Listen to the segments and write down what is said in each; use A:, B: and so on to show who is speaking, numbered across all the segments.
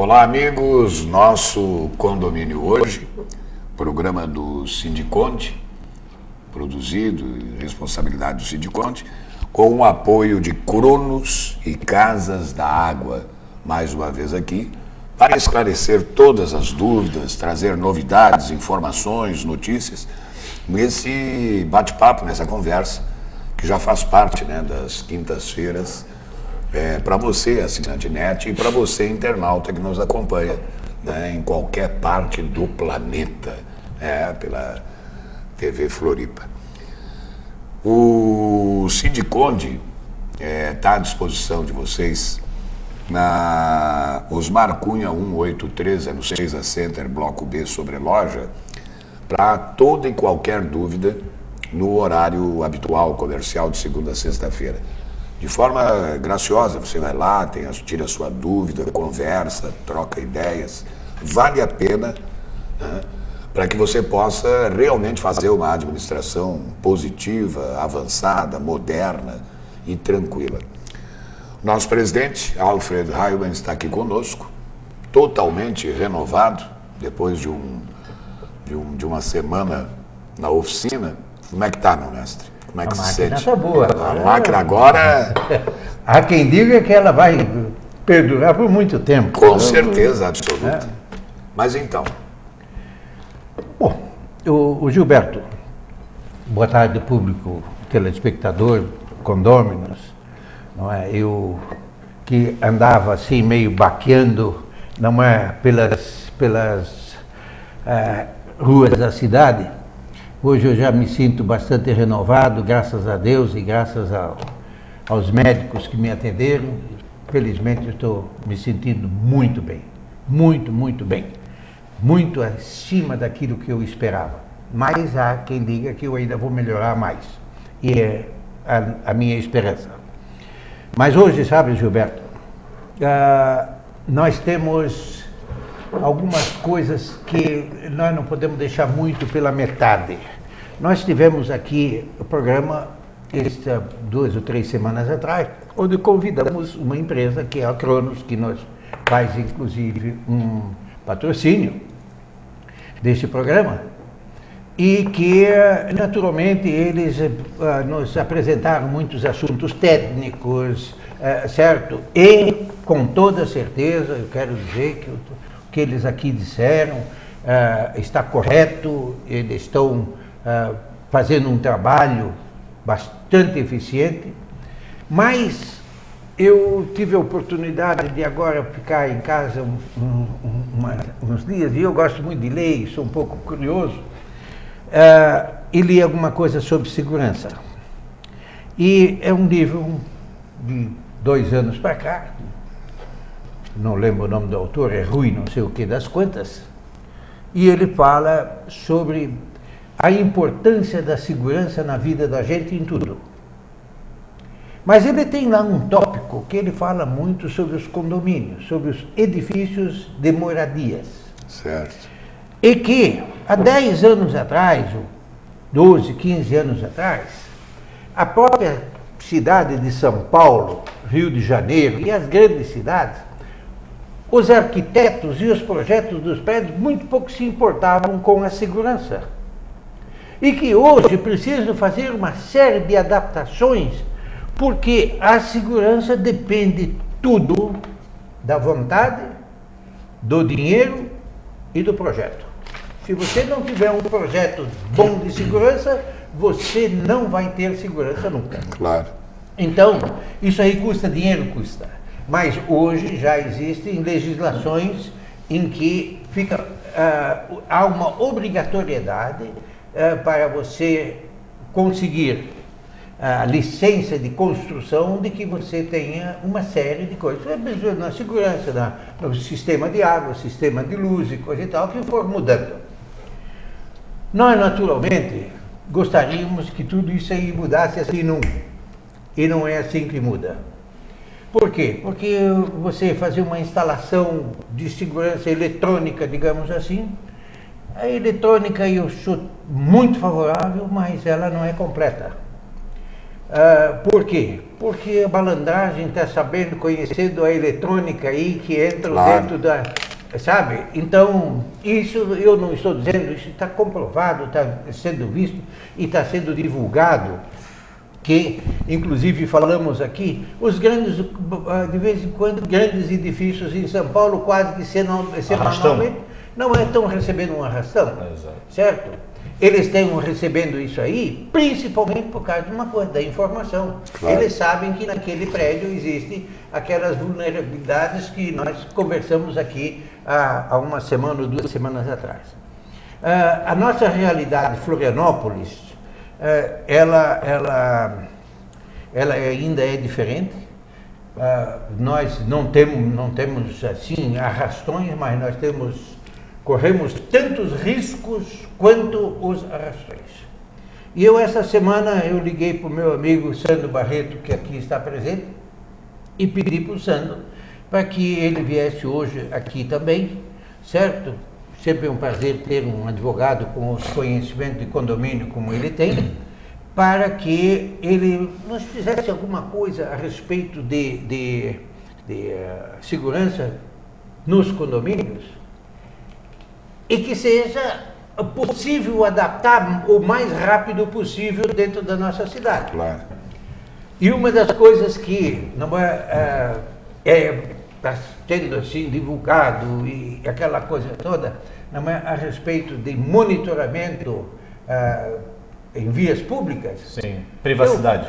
A: Olá, amigos. Nosso condomínio hoje, programa do Sindiconte, produzido e responsabilidade do Sindiconte, com o apoio de Cronos e Casas da Água, mais uma vez aqui, para esclarecer todas as dúvidas, trazer novidades, informações, notícias, nesse bate-papo, nessa conversa, que já faz parte, né, das quintas-feiras, para você, assinante NET, e para você, internauta, que nos acompanha, né, em qualquer parte do planeta, pela TV Floripa. O Sindiconte está à disposição de vocês na Osmar Cunha 1830, no Center, Bloco B, sobre loja, para toda e qualquer dúvida no horário habitual, comercial, de segunda a sexta-feira. De forma graciosa, você vai lá, tira a sua dúvida, conversa, troca ideias. Vale a pena, né, para que você possa realmente fazer uma administração positiva, avançada, moderna e tranquila. Nosso presidente, Alfred Heilmann, está aqui conosco, totalmente renovado, depois de uma semana na oficina. Como é que está, meu mestre? Como é que se sente?
B: Está boa.
A: A máquina agora...
B: Há quem diga que ela vai perdurar por muito tempo.
A: Com certeza absoluta. Mas então...
B: Bom, o Gilberto, boa tarde, público, telespectador, condôminos, não é? Eu que andava assim meio baqueando, não é, pelas ruas da cidade. Hoje eu já me sinto bastante renovado, graças a Deus e graças aos médicos que me atenderam. Felizmente eu estou me sentindo muito bem, muito bem. Muito acima daquilo que eu esperava. Mas há quem diga que eu ainda vou melhorar mais. E é a minha esperança. Mas hoje, sabe, Gilberto, nós temos algumas coisas que nós não podemos deixar muito pela metade. Nós tivemos aqui o programa 2 ou 3 semanas atrás, onde convidamos uma empresa que é a Cronos, que nos faz inclusive um patrocínio deste programa, e que naturalmente eles nos apresentaram muitos assuntos técnicos, certo? E com toda certeza eu quero dizer que o que eles aqui disseram está correto. Eles estão fazendo um trabalho bastante eficiente, mas eu tive a oportunidade de agora ficar em casa uns dias, e eu gosto muito de ler, sou um pouco curioso, e li alguma coisa sobre segurança. E é um livro de 2 anos para cá, não lembro o nome do autor, é Rui não sei o que das quantas, e ele fala sobre a importância da segurança na vida da gente em tudo. Mas ele tem lá um tópico que ele fala muito sobre os condomínios, sobre os edifícios de moradias.
A: Certo.
B: E que há 10 anos atrás, 12, 15 anos atrás, a própria cidade de São Paulo, Rio de Janeiro e as grandes cidades, os arquitetos e os projetos dos prédios muito pouco se importavam com a segurança. E que hoje precisam fazer uma série de adaptações, porque a segurança depende tudo da vontade, do dinheiro e do projeto. Se você não tiver um projeto bom de segurança, você não vai ter segurança nunca.
A: Claro.
B: Então, isso aí custa dinheiro, custa. Mas hoje já existem legislações em que há uma obrigatoriedade para você conseguir a licença de construção, de que você tenha uma série de coisas. Na segurança, no sistema de água, sistema de luz e coisa e tal, que for mudando. Nós, naturalmente, gostaríamos que tudo isso aí mudasse assim e não é assim que muda. Por quê? Porque você fazer uma instalação de segurança eletrônica, digamos assim, a eletrônica eu sou muito favorável, mas ela não é completa. Por quê? Porque a malandragem está sabendo, conhecendo a eletrônica aí que entra dentro da... Sabe? Então, isso eu não estou dizendo, isso está comprovado, está sendo visto e está sendo divulgado, que, inclusive, falamos aqui, os grandes, de vez em quando, grandes edifícios em São Paulo, quase que semanalmente, não estão recebendo um arrastão, certo? Eles estão recebendo isso aí, principalmente por causa de uma coisa, da informação. Claro. Eles sabem que naquele prédio existem aquelas vulnerabilidades que nós conversamos aqui há uma semana ou 2 semanas atrás. A nossa realidade Florianópolis, ela ainda é diferente. Nós não temos assim arrastões, mas nós corremos tantos riscos quanto os arrastões. E essa semana, eu liguei para o meu amigo Sandro Barreto, que aqui está presente, e pedi para o Sandro para que ele viesse hoje aqui também, certo? Sempre é um prazer ter um advogado com os conhecimentos de condomínio como ele tem, para que ele nos fizesse alguma coisa a respeito de segurança nos condomínios, e que seja possível adaptar o mais rápido possível dentro da nossa cidade.
A: Claro.
B: E uma das coisas que não está sendo assim divulgado e aquela coisa toda, não é a respeito de monitoramento em vias públicas.
C: Sim, privacidade.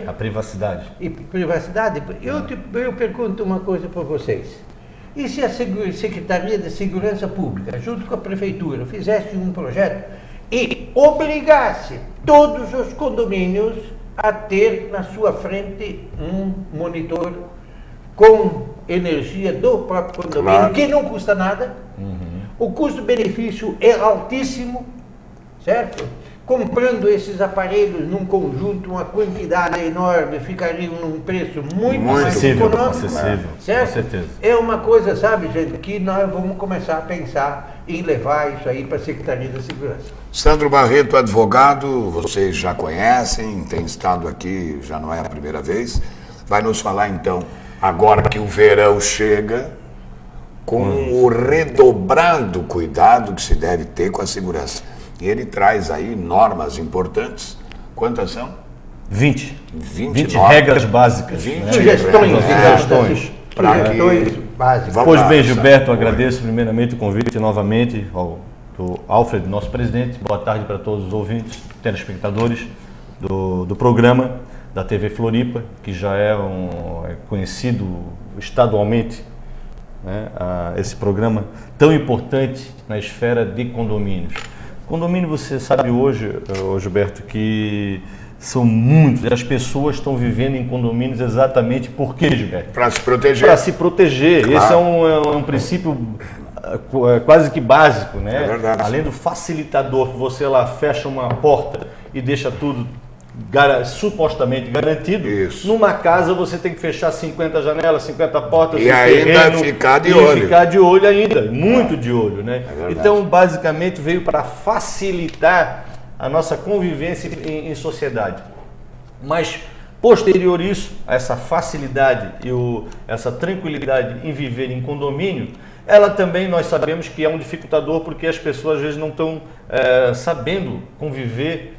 C: A privacidade.
B: E privacidade. Eu pergunto uma coisa para vocês. E se a Secretaria de Segurança Pública, junto com a Prefeitura, fizesse um projeto e obrigasse todos os condomínios a ter na sua frente um monitor com energia do próprio condomínio, claro, que não custa nada, o custo-benefício é altíssimo, certo? Comprando esses aparelhos num conjunto, uma quantidade enorme, ficariam num preço muito mais econômico, certo?
C: Com certeza.
B: É uma coisa, sabe, gente, que nós vamos começar a pensar em levar isso aí para a Secretaria da Segurança.
A: Sandro Barreto, advogado, vocês já conhecem, tem estado aqui, já não é a primeira vez, vai nos falar então, agora que o verão chega, com o redobrado cuidado que se deve ter com a segurança. E ele traz aí normas importantes. Quantas são?
C: 20
A: normas,
C: regras básicas.
B: 20 sugestões.
C: Básicas. Pois bem, Gilberto, agradeço primeiramente o convite novamente ao Alfred, nosso presidente. Boa tarde para todos os ouvintes, telespectadores do programa da TV Floripa, que já é conhecido estadualmente, né, esse programa tão importante na esfera de condomínios. Condomínio, você sabe hoje, Gilberto, que são muitos, e as pessoas estão vivendo em condomínios exatamente por quê, Gilberto?
A: Para se proteger.
C: Para se proteger. Claro. Esse é um princípio quase que básico, né?
A: É verdade.
C: Além do facilitador, você lá fecha uma porta e deixa tudo supostamente garantido. Isso. Numa casa você tem que fechar 50 janelas, 50 portas,
A: e ainda ficar de olho.
C: Ficar de olho ainda, muito de olho, né? Então, basicamente, veio para facilitar a nossa convivência em sociedade. Mas, posterior isso, a essa facilidade e essa tranquilidade em viver em condomínio, ela também, nós sabemos que é um dificultador, porque as pessoas às vezes não estão sabendo conviver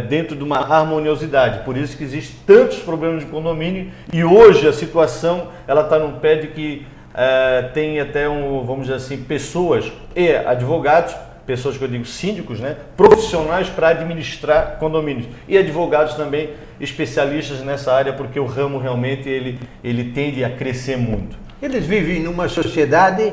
C: dentro de uma harmoniosidade. Por isso que existem tantos problemas de condomínio, e hoje a situação ela está no pé de que tem até vamos dizer assim, pessoas e advogados, pessoas que eu digo síndicos, né, profissionais para administrar condomínios, e advogados também especialistas nessa área, porque o ramo realmente ele tende a crescer muito.
B: Eles vivem numa sociedade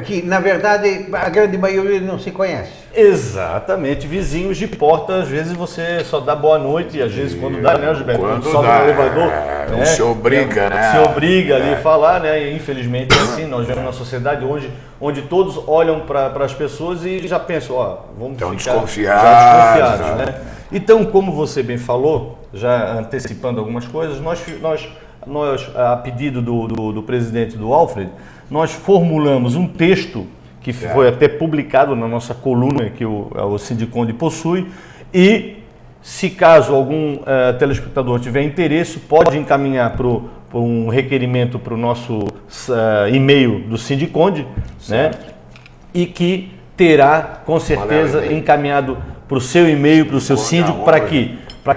B: que, na verdade, a grande maioria não se conhece.
C: Exatamente. Vizinhos de porta, às vezes você só dá boa noite, e às vezes quando dá, né, Gilberto? Quando sobe no elevador, né,
A: o se obriga, né?
C: Se obriga ali a falar, né? E, infelizmente, assim, nós vivemos numa sociedade onde todos olham para as pessoas e já pensam, vamos ficar desconfiados, né? Então, como você bem falou, já antecipando algumas coisas, nós a pedido do presidente do Alfred, nós formulamos um texto que foi até publicado na nossa coluna que o Sindiconde possui, e Se caso algum telespectador tiver interesse, pode encaminhar para um requerimento para o nosso e-mail do Sindiconde, né? E que terá, com certeza, encaminhado para o seu e-mail, para o seu síndico, para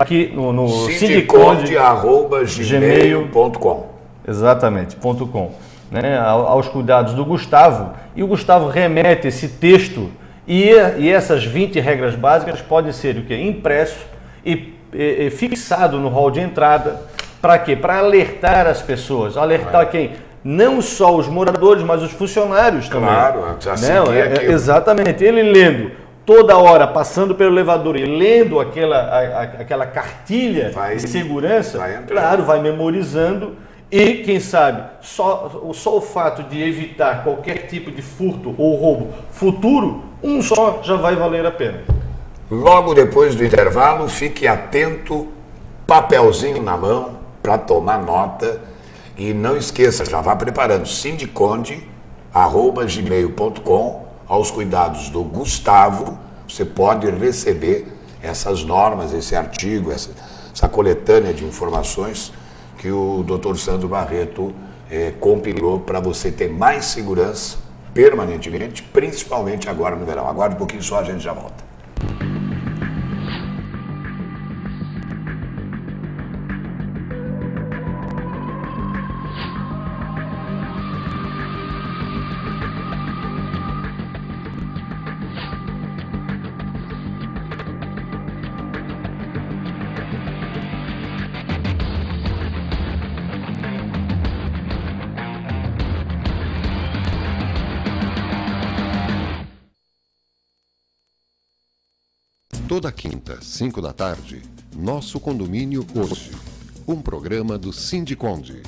C: que no sindiconde@gmail.com. Exatamente, .com. Né? Aos cuidados do Gustavo. E o Gustavo remete esse texto e essas 20 regras básicas podem ser o quê? Impresso e fixado no hall de entrada. Para quê? Para alertar as pessoas. Alertar quem? Não só os moradores, mas os funcionários também.
A: Claro, assim
C: exatamente. Ele lendo toda hora, passando pelo elevador e lendo aquela cartilha de segurança, claro, vai memorizando e, quem sabe, só o fato de evitar qualquer tipo de furto ou roubo futuro, um só já vai valer a pena.
A: Logo depois do intervalo, fique atento, papelzinho na mão para tomar nota e não esqueça, já vá preparando, sindiconde@gmail.com, aos cuidados do Gustavo. Você pode receber essas normas, esse artigo, essa coletânea de informações que o Dr. Sandro Barreto compilou para você ter mais segurança permanentemente, principalmente agora no verão. Aguarde um pouquinho só, a gente já volta.
D: Toda quinta, 5 da tarde, Nosso Condomínio Hoje, um programa do Sindiconde.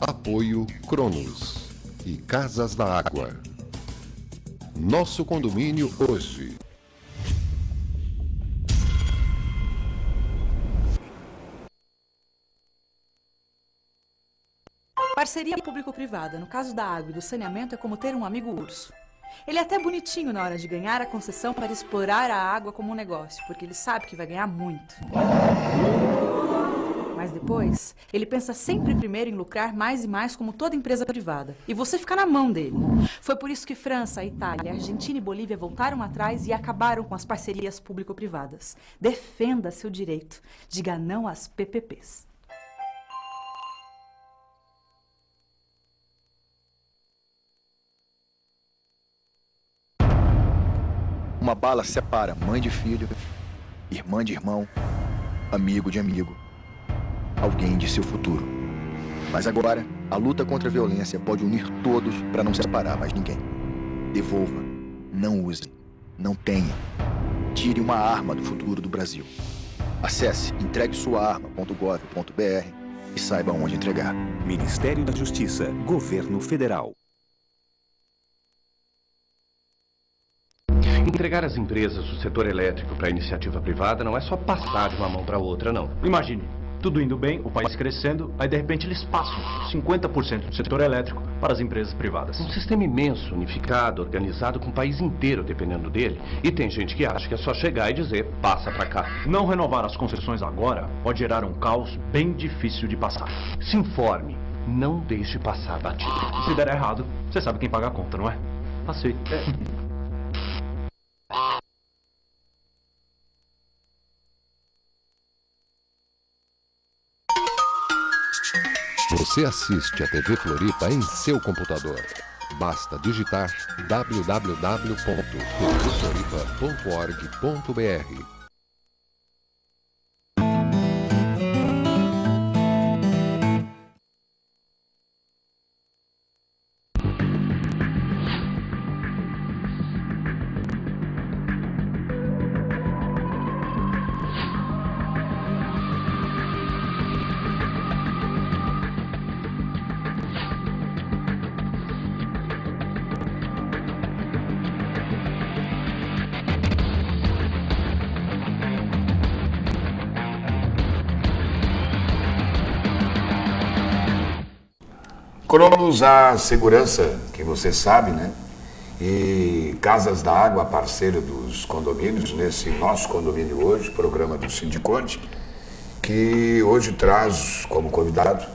D: Apoio Cronos e Casas da Água. Nosso Condomínio Hoje.
E: Parceria público-privada, no caso da água e do saneamento, é como ter um amigo urso. Ele é até bonitinho na hora de ganhar a concessão para explorar a água como um negócio, porque ele sabe que vai ganhar muito. Mas depois, ele pensa sempre primeiro em lucrar mais e mais como toda empresa privada. E você fica na mão dele. Foi por isso que França, Itália, Argentina e Bolívia voltaram atrás e acabaram com as parcerias público-privadas. Defenda seu direito. Diga não às PPPs.
F: Uma bala separa mãe de filho, irmã de irmão, amigo de amigo, alguém de seu futuro. Mas agora, a luta contra a violência pode unir todos para não separar mais ninguém. Devolva, não use, não tenha. Tire uma arma do futuro do Brasil. Acesse entreguesuaarma.gov.br e saiba onde entregar.
G: Ministério da Justiça, Governo Federal.
H: Entregar as empresas do setor elétrico para a iniciativa privada não é só passar de uma mão para outra, não.
I: Imagine, tudo indo bem, o país crescendo, aí de repente eles passam 50% do setor elétrico para as empresas privadas.
H: Um sistema imenso, unificado, organizado com o país inteiro dependendo dele. E tem gente que acha que é só chegar e dizer, passa para cá.
I: Não renovar as concessões agora pode gerar um caos bem difícil de passar.
H: Se informe, não deixe passar batido.
I: Se der errado, você sabe quem paga a conta, não é? Aceite.
D: Você assiste a TV Floripa em seu computador. Basta digitar www.tvfloripa.org.br.
A: Cronos, a segurança, que você sabe, né? E Casas da Água, parceira dos condomínios, nesse nosso condomínio hoje, programa do Sindiconte, que hoje traz como convidado,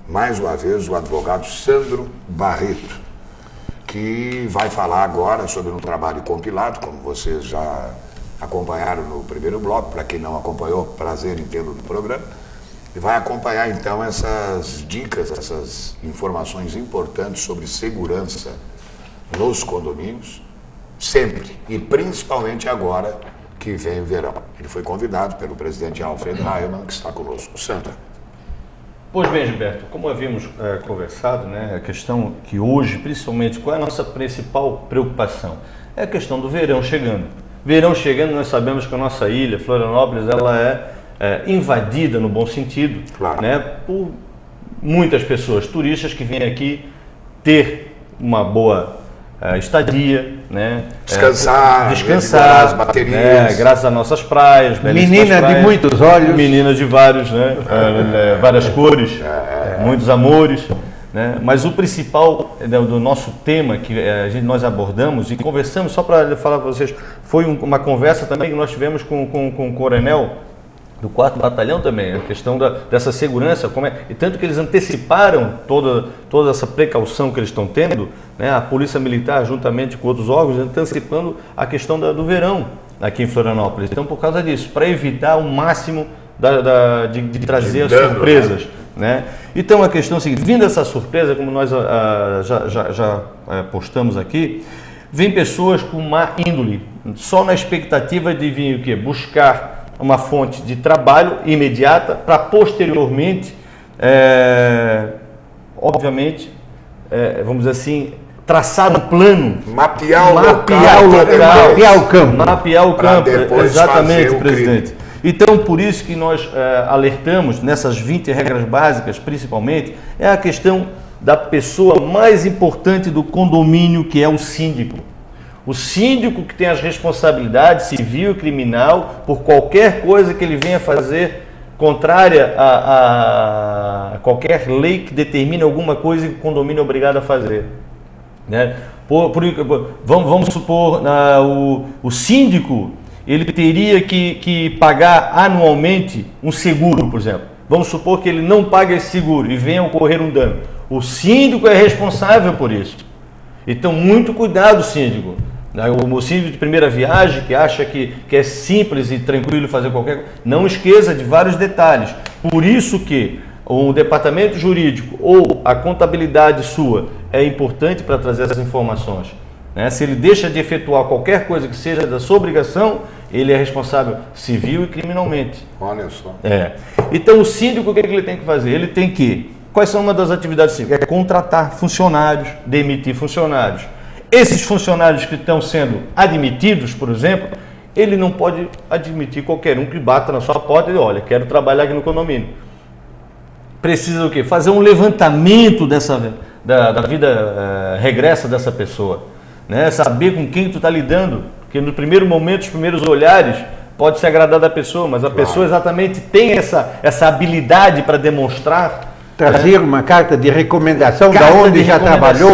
A: mais uma vez, o advogado Sandro Barreto, que vai falar agora sobre um trabalho compilado, como vocês já acompanharam no primeiro bloco. Para quem não acompanhou, prazer em tê-lo no programa. E vai acompanhar então essas dicas, essas informações importantes sobre segurança nos condomínios, sempre, e principalmente agora que vem o verão. Ele foi convidado pelo presidente Alfred Reimann, que está conosco. Sandra.
C: Pois bem, Gilberto, como havíamos conversado, né, a questão que hoje, principalmente, qual é a nossa principal preocupação? É a questão do verão chegando. Verão chegando, nós sabemos que a nossa ilha, Florianópolis, ela é invadida, no bom sentido, claro, né, por muitas pessoas, turistas que vêm aqui ter uma boa estadia, né,
A: descansar
C: as baterias, né, graças às nossas praias,
B: menina praias, de muitos olhos,
C: menina de vários, né, várias cores, muitos amores, né, mas o principal do nosso tema que nós abordamos e conversamos, só para falar para vocês, foi uma conversa também que nós tivemos com o coronel do 4º Batalhão também, a questão dessa segurança, e tanto que eles anteciparam toda essa precaução que eles estão tendo, né, a Polícia Militar, juntamente com outros órgãos, antecipando a questão do verão aqui em Florianópolis. Então, por causa disso, para evitar o máximo de trazer as surpresas. Né? Então, a questão é a seguinte, vindo essa surpresa, como nós já postamos aqui, vem pessoas com má índole, só na expectativa de vir o quê? Buscar uma fonte de trabalho imediata para posteriormente, obviamente, vamos dizer assim, traçar um plano,
A: mapear o
C: campo, exatamente, presidente. Então, por isso que nós alertamos nessas 20 regras básicas, principalmente, é a questão da pessoa mais importante do condomínio, que é o síndico. O síndico que tem as responsabilidades civil e criminal por qualquer coisa que ele venha fazer contrária a qualquer lei que determine alguma coisa que o condomínio é obrigado a fazer. Né? Vamos supor, o síndico ele teria que pagar anualmente um seguro, por exemplo. Vamos supor que ele não paga esse seguro e venha ocorrer um dano. O síndico é responsável por isso. Então, muito cuidado, síndico. O síndico de primeira viagem, que acha que é simples e tranquilo fazer qualquer coisa, não esqueça de vários detalhes. Por isso que o departamento jurídico ou a contabilidade sua é importante para trazer essas informações. Né? Se ele deixa de efetuar qualquer coisa que seja da sua obrigação, ele é responsável civil e criminalmente.
A: Olha só.
C: Então, o síndico, o que ele tem que fazer? Ele tem que... Quais são uma das atividades cívicas? É contratar funcionários, demitir funcionários. Esses funcionários que estão sendo admitidos, por exemplo, ele não pode admitir qualquer um que bata na sua porta e olha, quero trabalhar aqui no condomínio. Precisa o quê? Fazer um levantamento da vida regressa dessa pessoa. Né? Saber com quem tu está lidando, porque no primeiro momento, os primeiros olhares, pode se agradar da pessoa, mas a pessoa exatamente tem essa habilidade para demonstrar.
B: Trazer uma carta de recomendação da onde já trabalhou,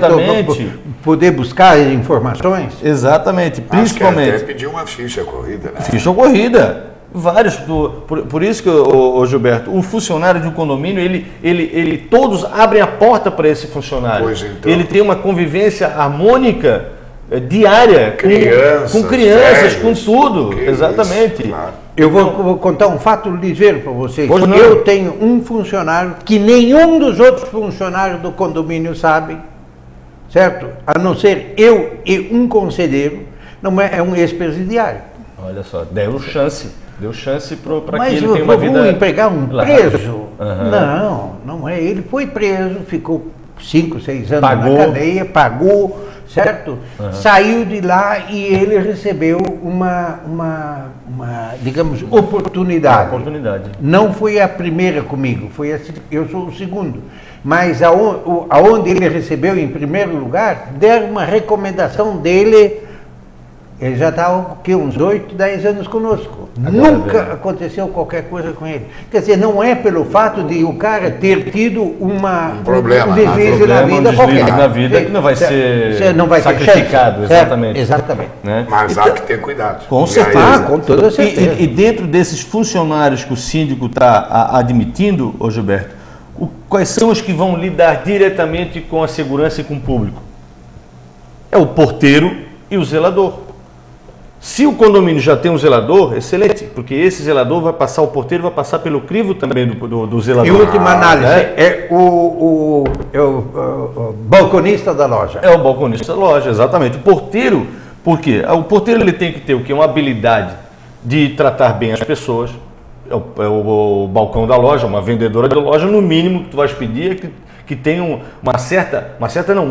B: para você poder buscar informações.
C: Exatamente, principalmente.
A: Até pedir uma ficha corrida, né?
C: Ficha corrida. Vários. Por isso que, Gilberto, o funcionário de um condomínio, todos abrem a porta para esse funcionário.
A: Pois então.
C: Ele tem uma convivência harmônica diária com crianças, com tudo. Exatamente.
A: Isso, claro.
B: Eu vou contar um fato ligeiro para vocês. Eu tenho um funcionário que nenhum dos outros funcionários do condomínio sabe, certo? A não ser eu e um conselheiro, não é um ex-presidiário.
C: Olha só, deu chance para que ele tenha uma vida...
B: Mas vou empregar um preso? Não é. Ele foi preso, ficou 5, 6 anos na cadeia, pagou, certo? Saiu de lá e ele recebeu uma digamos, oportunidade. Não foi a primeira comigo, eu sou o segundo. Mas aonde ele recebeu em primeiro lugar, deram uma recomendação dele Ele já está uns 8, 10 anos conosco. Nunca aconteceu qualquer coisa com ele. Quer dizer, não é pelo fato de o cara ter tido um deslize na vida qualquer.
C: Na vida que não vai ser
B: não vai
C: sacrificado, exatamente.
B: Exatamente.
C: Né?
A: Mas há que ter cuidado.
C: Com certeza.
B: Com toda certeza.
C: E dentro desses funcionários que o síndico está admitindo, ô Gilberto, quais são os que vão lidar diretamente com a segurança e com o público? É o porteiro e o zelador. Se o condomínio já tem um zelador, excelente, porque esse zelador vai passar, o porteiro vai passar pelo crivo também do zelador.
B: E última análise, é o balconista da loja.
C: É o balconista da loja, exatamente. O porteiro, por quê? O porteiro ele tem que ter o quê? Uma habilidade de tratar bem as pessoas. É o balcão da loja, uma vendedora da loja, no mínimo que tu vais pedir é que tenha um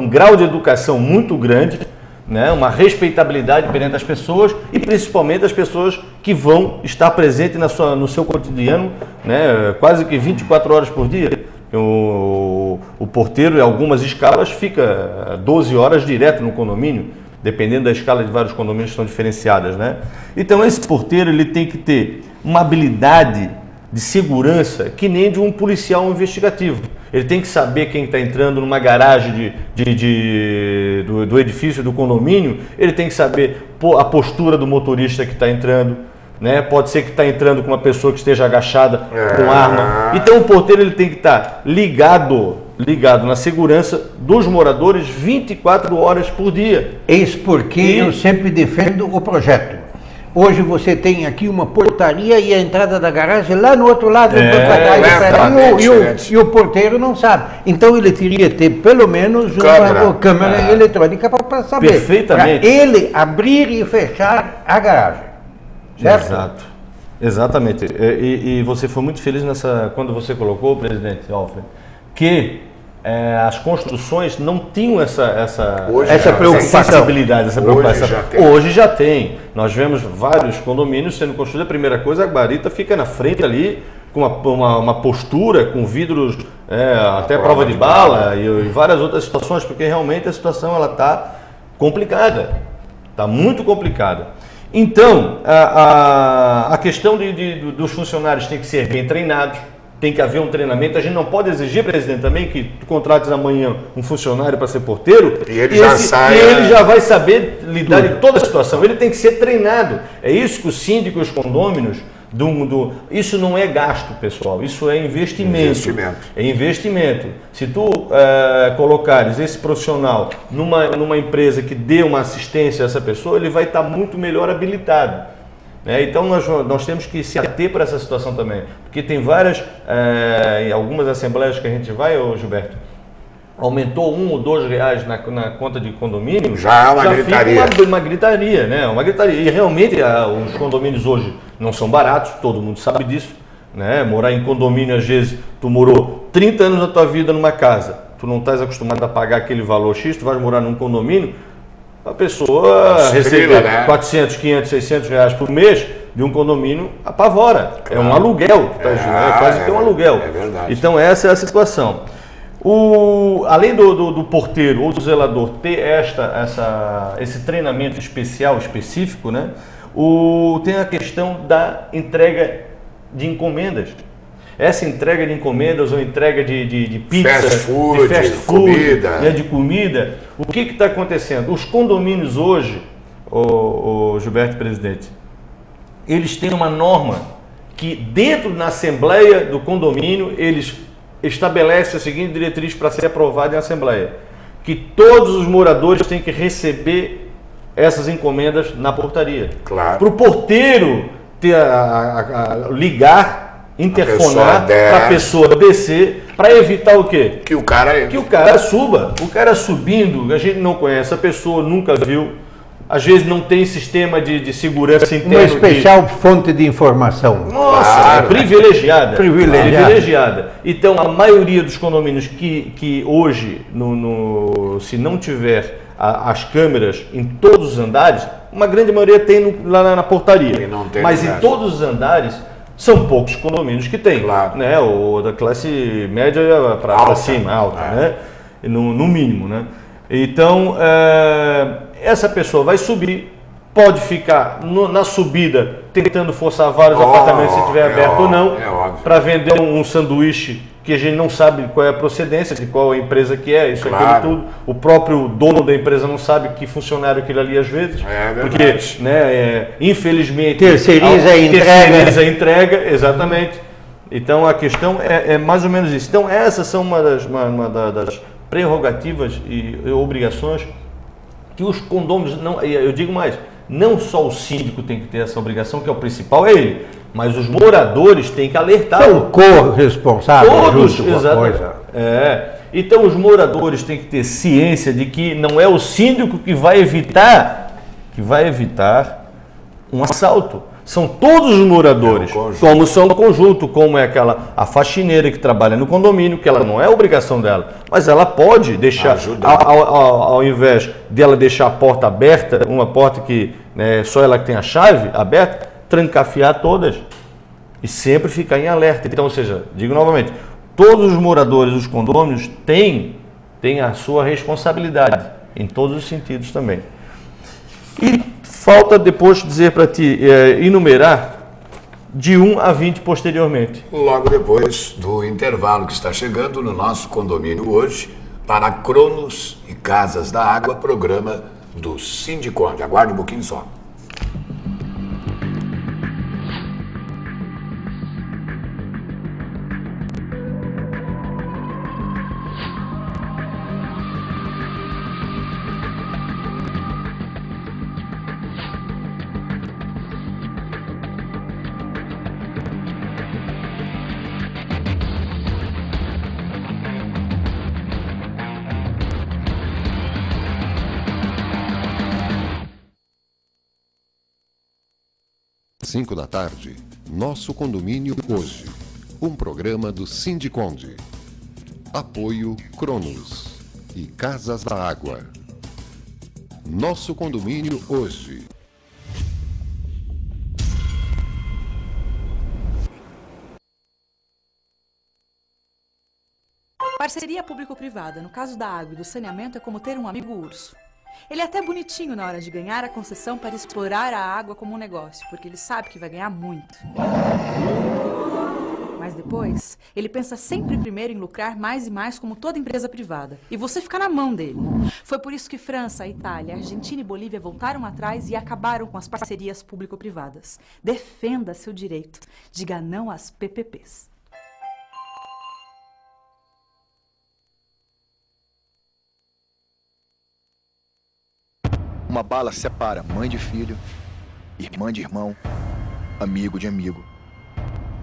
C: grau de educação muito grande, né, uma respeitabilidade perante as pessoas e principalmente as pessoas que vão estar presentes no seu cotidiano, né, quase que 24 horas por dia. O porteiro, em algumas escalas, fica 12 horas direto no condomínio, dependendo da escala de vários condomínios que são diferenciadas, né? Então esse porteiro ele tem que ter uma habilidade de segurança que nem de um policial investigativo. Ele tem que saber quem está entrando numa garagem do edifício, do condomínio, ele tem que saber a postura do motorista que está entrando, né? Pode ser que está entrando com uma pessoa que esteja agachada com arma. Então o porteiro ele tem que estar ligado na segurança dos moradores 24 horas por dia.
B: Eis porque eu sempre defendo o projeto. Hoje você tem aqui uma portaria e a entrada da garagem lá no outro lado do e o porteiro não sabe. Então ele teria que ter pelo menos uma câmera eletrônica para saber.
C: Perfeitamente.
B: Para ele abrir e fechar a garagem. Certo?
C: Exato. Exatamente. E você foi muito feliz quando você colocou, presidente Alfred, que as construções não tinham essa sensibilidade, essa preocupação. Hoje já tem. Nós vemos vários condomínios sendo construídos. A primeira coisa, a guarita fica na frente ali, com uma postura, com vidros, até prova de bala e várias outras situações, porque realmente a situação está complicada. Está muito complicada. Então, a questão dos funcionários tem que ser bem treinados. Tem que haver um treinamento. A gente não pode exigir, presidente, também que tu contrates amanhã um funcionário para ser porteiro e ele já vai saber lidar em toda a situação. Ele tem que ser treinado. É isso que o síndico e os condôminos isso não é gasto, pessoal. Isso é investimento. É investimento. Se tu colocares esse profissional numa empresa que dê uma assistência a essa pessoa, ele vai estar muito melhor habilitado. Então nós temos que se ater para essa situação também, porque tem várias, em algumas assembleias que a gente vai, Gilberto, aumentou R$1 ou R$2 na conta de condomínio,
A: já é uma gritaria.
C: Uma gritaria, né? Uma gritaria. E realmente os condomínios hoje não são baratos, todo mundo sabe disso, né? Morar em condomínio, às vezes, tu morou 30 anos da tua vida numa casa, tu não estás acostumado a pagar aquele valor X, tu vais morar num condomínio, a pessoa receber 400, 500, 600 reais por mês de um condomínio apavora. Claro. É um aluguel, é quase que um aluguel.
A: É verdade.
C: Então essa é a situação. Além do porteiro ou do zelador ter esse treinamento específico, né? Tem a questão da entrega de encomendas. Essa entrega de encomendas ou entrega de pizza,
A: fast food,
C: de comida, o que está acontecendo? Os condomínios hoje, Gilberto, presidente, eles têm uma norma que dentro da assembleia do condomínio, eles estabelecem a seguinte diretriz para ser aprovada em assembleia, que todos os moradores têm que receber essas encomendas na portaria.
A: Claro.
C: Para o porteiro ligar, interfonar para a pessoa descer, para evitar o quê?
A: Que o cara
C: suba. O cara subindo, a gente não conhece a pessoa, nunca viu. Às vezes não tem sistema de segurança interno.
B: Uma especial fonte de informação.
C: Nossa, claro. Privilegiada. Então, a maioria dos condomínios que hoje, se não tiver as câmeras em todos os andares, uma grande maioria tem lá na portaria. Mas em todos os andares, são poucos condomínios que tem,
A: claro,
C: né? O da classe média para cima, alta, né? No mínimo, né? Então, essa pessoa vai subir pode ficar na subida tentando forçar vários apartamentos se estiver aberto ou não, para vender um sanduíche que a gente não sabe qual é a procedência, de qual a empresa que é, isso, aquilo tudo. O próprio dono da empresa não sabe que funcionário aquilo ali às vezes, porque, né, infelizmente...
B: Terceiriza a entrega.
C: Exatamente. Então a questão é mais ou menos isso. Então essas são uma das prerrogativas e obrigações que os condôminos, eu digo mais, não só o síndico tem que ter essa obrigação, que é o principal, é ele, mas os moradores têm que alertar.
B: São corresponsáveis.
C: Todos, exatamente. Então os moradores têm que ter ciência de que não é o síndico que vai evitar um assalto. São todos os moradores, como são do conjunto, como é a faxineira que trabalha no condomínio, que ela não é obrigação dela, mas ela pode deixar, ao invés dela deixar a porta aberta, uma porta que só ela que tem a chave aberta, trancafiar todas e sempre ficar em alerta. Então, ou seja, digo novamente, todos os moradores dos condôminos têm a sua responsabilidade, em todos os sentidos também. E falta depois dizer para ti, enumerar de 1 a 20 posteriormente.
A: Logo depois do intervalo que está chegando no nosso condomínio hoje, para Cronos e Casas da Água, programa do Sindiconde. Aguarde um pouquinho só.
D: Às 5 da tarde, Nosso Condomínio Hoje, um programa do Sindiconde. Apoio Cronos e Casas da Água. Nosso Condomínio Hoje.
E: Parceria público-privada, no caso da água e do saneamento, é como ter um amigo urso. Ele é até bonitinho na hora de ganhar a concessão para explorar a água como um negócio, porque ele sabe que vai ganhar muito. Mas depois, ele pensa sempre primeiro em lucrar mais e mais como toda empresa privada. E você fica na mão dele. Foi por isso que França, Itália, Argentina e Bolívia voltaram atrás e acabaram com as parcerias público-privadas. Defenda seu direito. Diga não às PPPs.
F: Uma bala separa mãe de filho, irmã de irmão, amigo de amigo,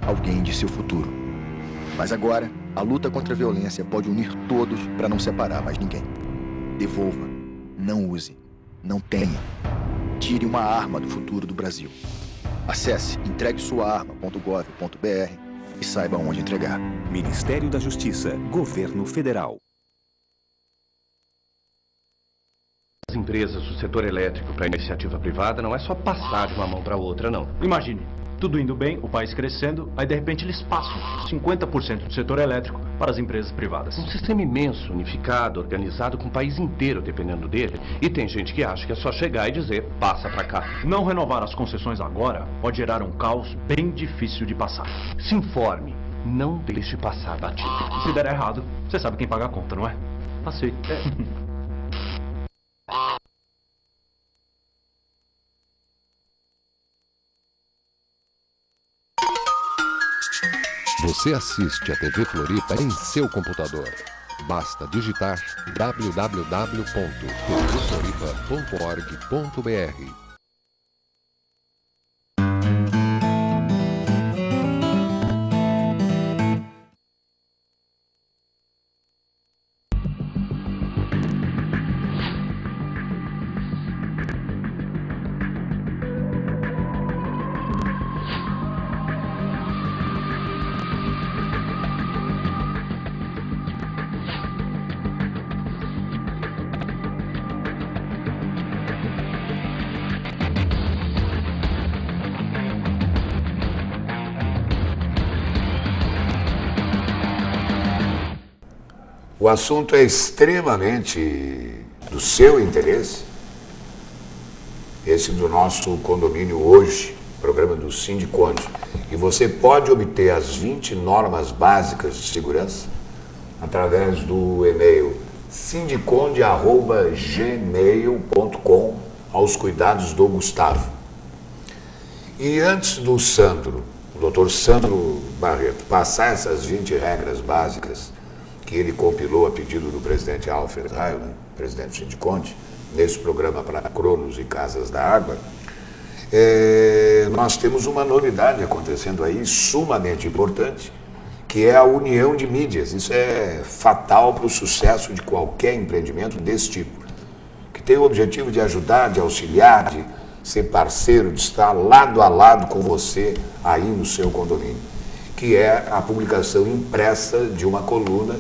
F: alguém de seu futuro. Mas agora, a luta contra a violência pode unir todos para não separar mais ninguém. Devolva, não use, não tenha. Tire uma arma do futuro do Brasil. Acesse entreguesuaarma.gov.br e saiba onde entregar.
G: Ministério da Justiça, Governo Federal.
H: As empresas do setor elétrico para a iniciativa privada não é só passar de uma mão para outra, não.
I: Imagine, tudo indo bem, o país crescendo, aí de repente eles passam 50% do setor elétrico para as empresas privadas.
H: Um sistema imenso, unificado, organizado com o país inteiro dependendo dele. E tem gente que acha que é só chegar e dizer, passa para cá.
I: Não renovar as concessões agora pode gerar um caos bem difícil de passar.
H: Se informe, não deixe passar batido.
I: Se der errado, você sabe quem paga a conta, não é? Passei.
D: Você assiste a TV Floripa em seu computador. Basta digitar www.tvfloripa.org.br.
A: O assunto é extremamente do seu interesse. esse do nosso condomínio hoje, programa do Sindiconde. E você pode obter as 20 normas básicas de segurança através do e-mail sindiconde@gmail.com, aos cuidados do Gustavo. E antes do Sandro, o doutor Sandro Barreto, passar essas 20 regras básicas que ele compilou a pedido do presidente Alfred Raio, né, presidente do Sindiconde, nesse programa para Cronos e Casas da Água, nós temos uma novidade acontecendo aí, sumamente importante, que é a união de mídias. Isso é fatal para o sucesso de qualquer empreendimento desse tipo, que tem o objetivo de ajudar, de auxiliar, de ser parceiro, de estar lado a lado com você aí no seu condomínio, que é a publicação impressa de uma coluna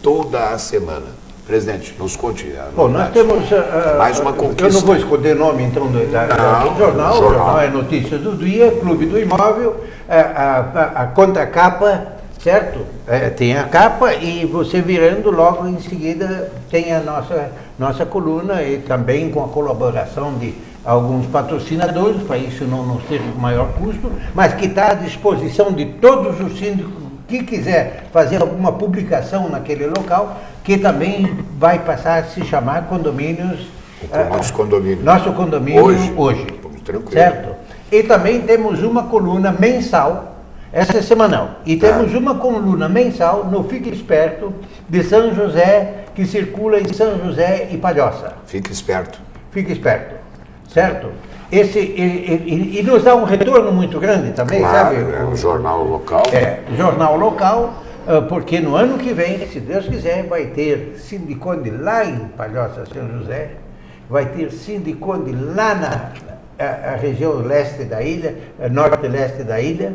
A: toda a semana. Presidente, nos conte a
B: Bom, nós temos
A: mais uma conquista.
B: Eu não vou esconder nome então do jornal. O jornal é Notícias do Dia, Clube do Imóvel, a contracapa, certo? Tem a capa e você virando logo em seguida tem a nossa coluna, e também com a colaboração de alguns patrocinadores, para isso não nos ter maior custo, mas que está à disposição de todos os síndicos que quiser fazer alguma publicação naquele local, que também vai passar a se chamar Condomínios.
A: Nosso condomínio.
B: Nosso condomínio hoje.
A: Tranquilo.
B: Certo? E também temos uma coluna mensal, essa é semanal, e temos uma coluna mensal no Fique Esperto de São José, que circula em São José e Palhoça.
A: Fique esperto.
B: Fique esperto, certo? E nos dá um retorno muito grande também,
A: claro,
B: sabe?
A: É um jornal local.
B: Jornal local, porque no ano que vem, se Deus quiser, vai ter Sindiconde lá em Palhoça, São José, vai ter Sindiconde lá na região leste da ilha, norte e leste da ilha,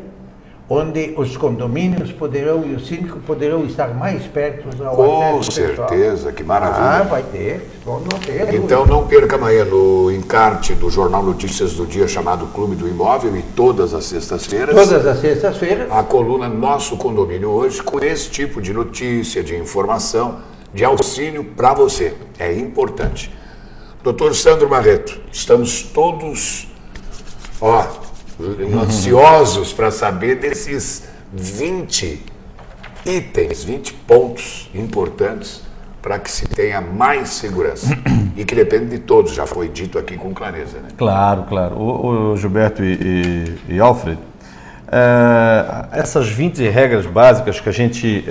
B: onde os condomínios poderão e os síndicos poderão estar mais perto ao
A: Com
B: acesso
A: certeza,
B: pessoal.
A: que maravilha.
B: Vai ter, não ter.
A: Então não perca amanhã no encarte do Jornal Notícias do Dia, chamado Clube do Imóvel, e todas as sextas-feiras.
B: Todas as sextas-feiras.
A: A coluna Nosso Condomínio Hoje, com esse tipo de notícia, de informação, de auxílio para você. É importante. Doutor Sandro Barreto, estamos todos ansiosos para saber desses 20 itens, 20 pontos importantes para que se tenha mais segurança e que depende de todos, já foi dito aqui com clareza, né?
C: Claro, claro. O Gilberto e Alfred, essas 20 regras básicas que a gente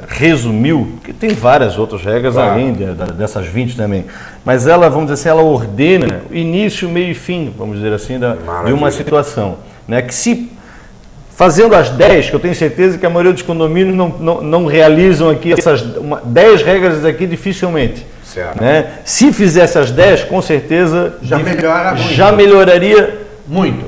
C: resumiu, que tem várias outras regras além dessas 20 também, mas ela, vamos dizer assim, ela ordena início, meio e fim, vamos dizer assim, de uma situação, né? Que se fazendo as 10, que eu tenho certeza que a maioria dos condomínios não realizam aqui essas 10 regras aqui dificilmente.
A: Certo.
C: Né? Se fizesse as 10, com certeza
B: já
C: melhoraria
B: muito.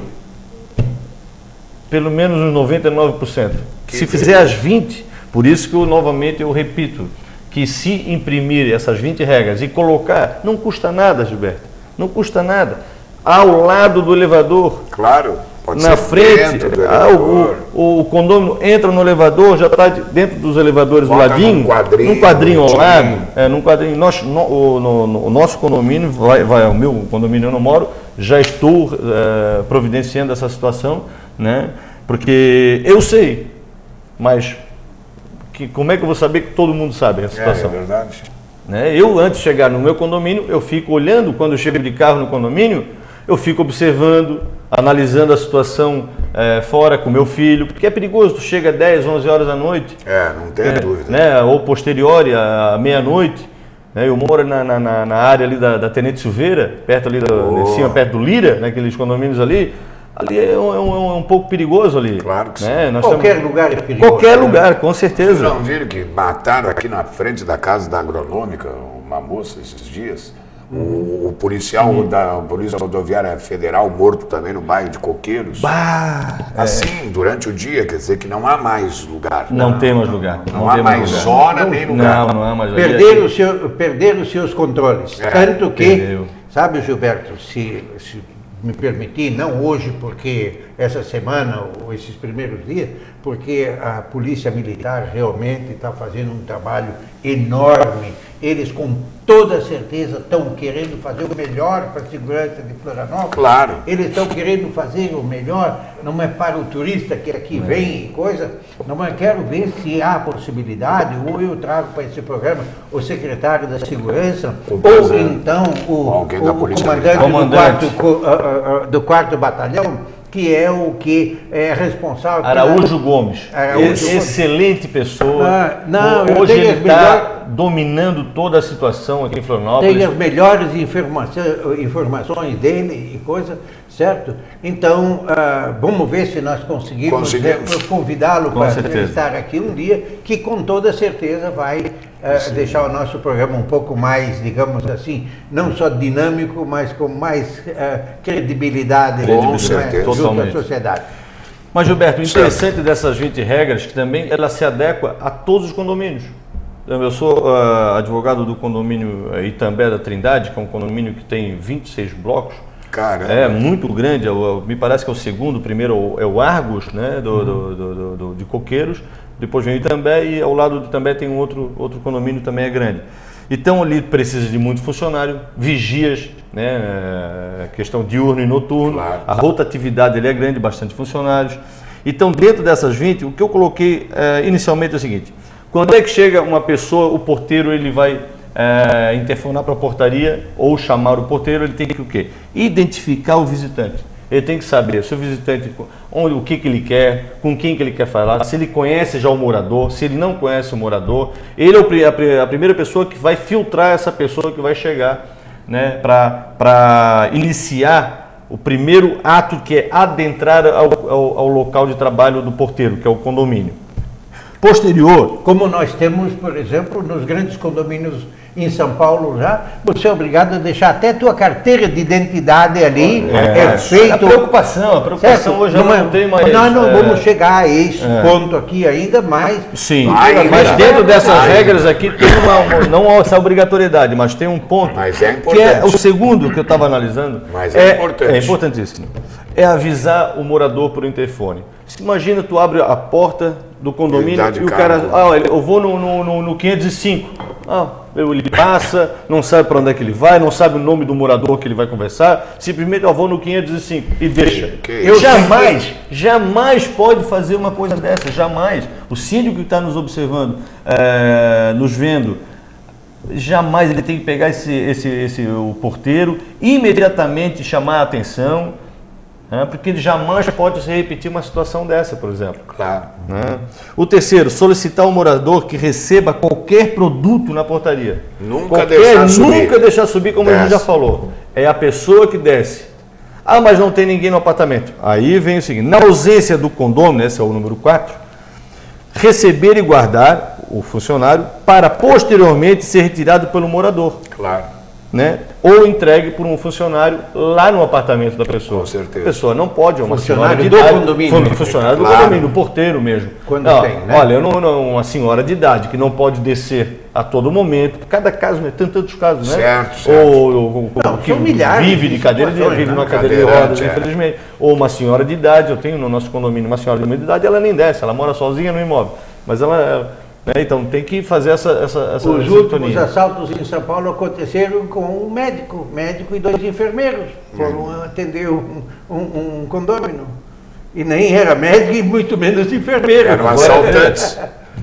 C: Pelo menos uns 99%. Se fizer as 20, por isso que novamente eu repito, que se imprimir essas 20 regras e colocar, não custa nada, Gilberto, não custa nada, ao lado do elevador.
A: Claro. Pode
C: na
A: ser
C: frente, o condomínio entra no elevador, já está dentro dos elevadores do ladinho, num quadrinho ao lado, num quadrinho. O nosso condomínio, o meu condomínio eu não moro, já estou providenciando essa situação, né? Porque eu sei, mas como é que eu vou saber que todo mundo sabe a situação?
A: É verdade.
C: Né? Eu, antes de chegar no meu condomínio, eu fico olhando, quando eu chego de carro no condomínio, eu fico observando, analisando a situação fora com meu filho, porque é perigoso, tu chega 10, 11 horas da noite.
A: Não tem dúvida.
C: Né, ou posterior à meia-noite. Né, eu moro na área ali da Tenente Silveira, perto ali em cima, perto do Lira, naqueles condomínios ali. Ali é um pouco perigoso ali.
A: Claro que sim.
C: Né?
B: Qualquer lugar é perigoso.
C: Qualquer lugar, com certeza.
A: Vocês não viram que mataram aqui na frente da casa da agronômica uma moça esses dias? O policial da Polícia Rodoviária Federal morto também no bairro de Coqueiros. Assim, durante o dia, quer dizer que não há mais lugar.
C: Não tem mais lugar.
A: Não há mais hora nem lugar.
C: Não há mais
B: lugar. Perderam os seus controles. Tanto que, sabe, Gilberto, se me permitir, não hoje, porque essa semana, ou esses primeiros dias, porque a Polícia Militar realmente está fazendo um trabalho enorme eles com toda certeza estão querendo fazer o melhor para a segurança de Florianópolis.
A: Claro.
B: Eles estão querendo fazer o melhor, não é para o turista que aqui vem e coisa, não é, quero ver se há possibilidade, ou eu trago para esse programa o secretário da Segurança, ou então o comandante do quarto batalhão, que é o que é responsável...
C: Araújo Gomes. Excelente pessoa. Hoje ele está dominando toda a situação aqui em Florianópolis.
B: Tem as melhores informações dele e coisa, certo? Então, vamos ver se nós conseguimos convidá-lo para estar aqui um dia, que com toda certeza vai deixar o nosso programa um pouco mais, digamos assim, não só dinâmico, mas com mais credibilidade junto à sociedade.
C: Mas, Gilberto, o interessante dessas 20 regras que também ela se adequa a todos os condomínios. Eu sou advogado do condomínio Itambé da Trindade, que é um condomínio que tem 26 blocos.
A: Caramba.
C: É muito grande, me parece que é o segundo, o primeiro é o Argos, né, de Coqueiros, depois vem o Itambé e ao lado do Itambé tem um outro condomínio também é grande. Então ali precisa de muito funcionário, vigias, né, questão diurno e noturno, claro. A rotatividade ele é grande, bastante funcionários. Então dentro dessas 20, o que eu coloquei inicialmente é o seguinte: quando é que chega uma pessoa, o porteiro ele vai interfonar para a portaria ou chamar o porteiro, ele tem que o quê? Identificar o visitante. Ele tem que saber se o visitante, o que ele quer, com quem que ele quer falar, se ele conhece já o morador, se ele não conhece o morador. Ele é a primeira pessoa que vai filtrar essa pessoa que vai chegar, né, para iniciar o primeiro ato, que é adentrar ao local de trabalho do porteiro, que é o condomínio. Posterior,
B: como nós temos, por exemplo, nos grandes condomínios em São Paulo já, você é obrigado a deixar até a tua carteira de identidade ali, feito...
C: A preocupação hoje não tem mais...
B: Nós não vamos chegar a esse ponto aqui ainda, mas...
C: Sim, mas dentro dessas regras aqui tem não essa obrigatoriedade, mas tem um ponto,
A: mas é importante.
C: Que é o segundo que eu estava analisando.
A: Mas é importante.
C: É importantíssimo. É avisar o morador por interfone. Imagina, tu abre a porta do condomínio e o cara... eu vou no 505. Ele passa, não sabe para onde é que ele vai, não sabe o nome do morador que ele vai conversar, simplesmente eu vou no 505 e deixa. Eu jamais pode fazer uma coisa dessa, jamais. O síndico que está nos observando, nos vendo, jamais ele tem que pegar o porteiro, imediatamente chamar a atenção, porque ele jamais pode se repetir uma situação dessa, por exemplo.
A: Claro.
C: O terceiro, solicitar ao morador que receba qualquer produto na portaria.
A: Nunca deixar subir,
C: como a gente já falou. É a pessoa que desce. Mas não tem ninguém no apartamento. Aí vem o seguinte: na ausência do condômino, esse é o número 4, receber e guardar o funcionário para posteriormente ser retirado pelo morador.
A: Claro.
C: Né? Ou entregue por um funcionário lá no apartamento da pessoa.
A: Com certeza.
C: A pessoa não pode, uma senhora de
B: do
C: idade,
B: condomínio.
C: funcionário do condomínio, o porteiro mesmo.
B: Quando tem, né?
C: Olha, uma senhora de idade que não pode descer a todo momento, cada caso, né? Tem tantos casos, né?
A: Certo.
C: Ou que vive de cadeira vive numa cadeira de rodas, infelizmente. Ou uma senhora de idade, eu tenho no nosso condomínio uma senhora de idade, ela nem desce, ela mora sozinha no imóvel. Mas então tem que fazer essa
B: Os últimos assaltos em São Paulo aconteceram com um médico e 2 enfermeiros. Foram atender um condômino. E nem era médico e muito menos enfermeiro.
A: Eram assaltantes.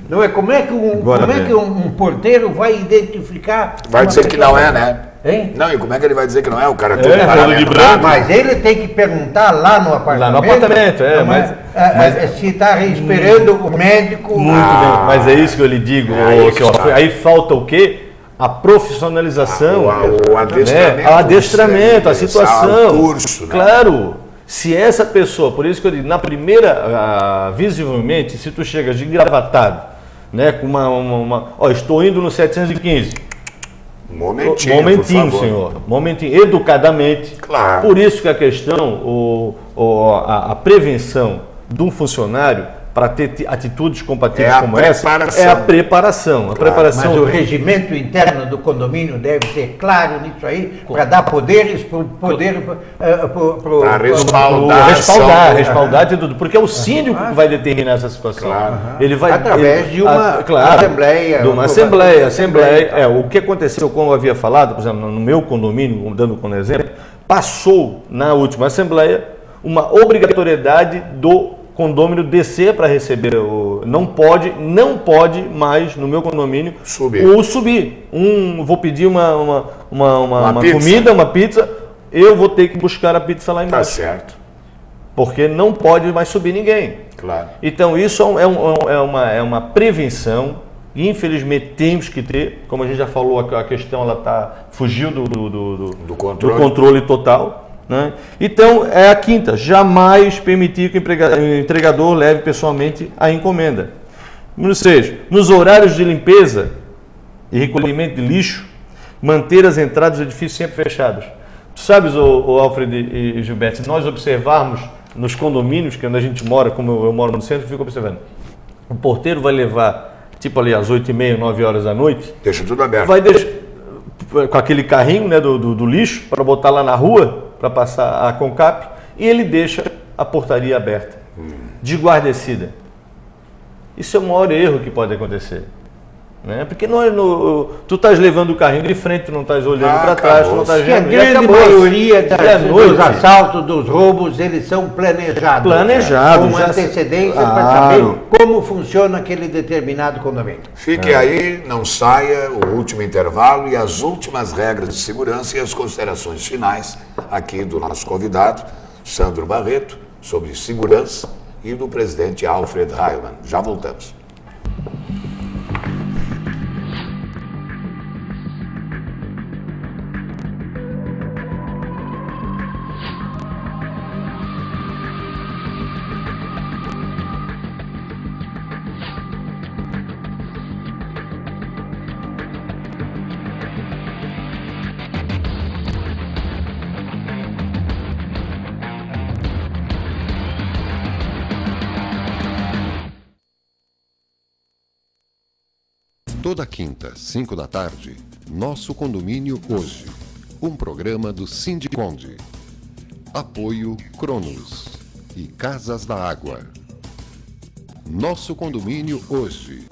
B: Não é? Como é que um porteiro vai identificar?
A: Vai dizer que não é, né?
B: Hein?
A: Não, e como é que ele vai dizer que não é? O cara
C: todo de branco.
B: Mas ele tem que perguntar lá no apartamento.
C: Lá no apartamento,
B: mas se está esperando o médico...
C: Muito bem, mas é isso que eu lhe digo. Aí falta o quê? A profissionalização.
A: O adestramento.
C: O adestramento, a situação.
A: O curso, né?
C: Claro. Se essa pessoa, por isso que eu digo, na primeira, visivelmente, se tu chegas de engravatado, né, com estou indo no 715... Momentinho, senhor. Momentinho, educadamente.
A: Claro.
C: Por isso que a questão, a prevenção de um funcionário para ter atitudes compatíveis como essa,
A: preparação.
C: é a preparação. A preparação.
B: Mas o regimento interno do condomínio deve ser claro nisso aí, para dar poderes para o poder
A: Para
C: respaldar tudo, porque é o síndico que vai determinar essa situação.
A: Claro.
C: Ele vai
B: através de uma assembleia.
C: De uma assembleia. O que aconteceu, como eu havia falado, por exemplo, no meu condomínio, dando como exemplo, passou na última assembleia uma obrigatoriedade do condomínio descer para receber não pode mais no meu condomínio subir. Vou pedir uma comida, uma pizza, eu vou ter que buscar a pizza lá embaixo.
A: Tá certo.
C: Porque não pode mais subir ninguém.
A: Claro.
C: Então isso é uma prevenção. Infelizmente temos que ter, como a gente já falou, a questão fugiu do controle total. Né? Então, é a quinta, jamais permitir que o entregador leve pessoalmente a encomenda. Número 6, nos horários de limpeza e recolhimento de lixo, manter as entradas dos edifícios sempre fechadas. Tu sabes, Alfred e Gilberto, se nós observarmos nos condomínios, que é onde a gente mora, como eu moro no centro, eu fico observando, o porteiro vai levar, tipo ali às 8h30, 9 horas da noite,
A: deixa tudo aberto.
C: Vai deixar com aquele carrinho, né, do lixo, para botar lá na rua, para passar a Concap, e ele deixa a portaria aberta, de guarnecida. Isso é o maior erro que pode acontecer. Né? Porque tu estás levando o carrinho de frente, tu não estás olhando para trás, tu não estás vendo.
B: A grande maioria dos assaltos, dos roubos, eles são planejados. Com antecedência para saber como funciona aquele determinado condomínio.
A: Fique aí, não saia, o último intervalo e as últimas regras de segurança e as considerações finais aqui do nosso convidado, Sandro Barreto, sobre segurança, e do presidente Alfred Heilmann. Já voltamos.
D: Toda quinta, 5 da tarde, Nosso Condomínio Hoje. Um programa do Sindiconde. Apoio Cronos e Casas da Água. Nosso Condomínio Hoje.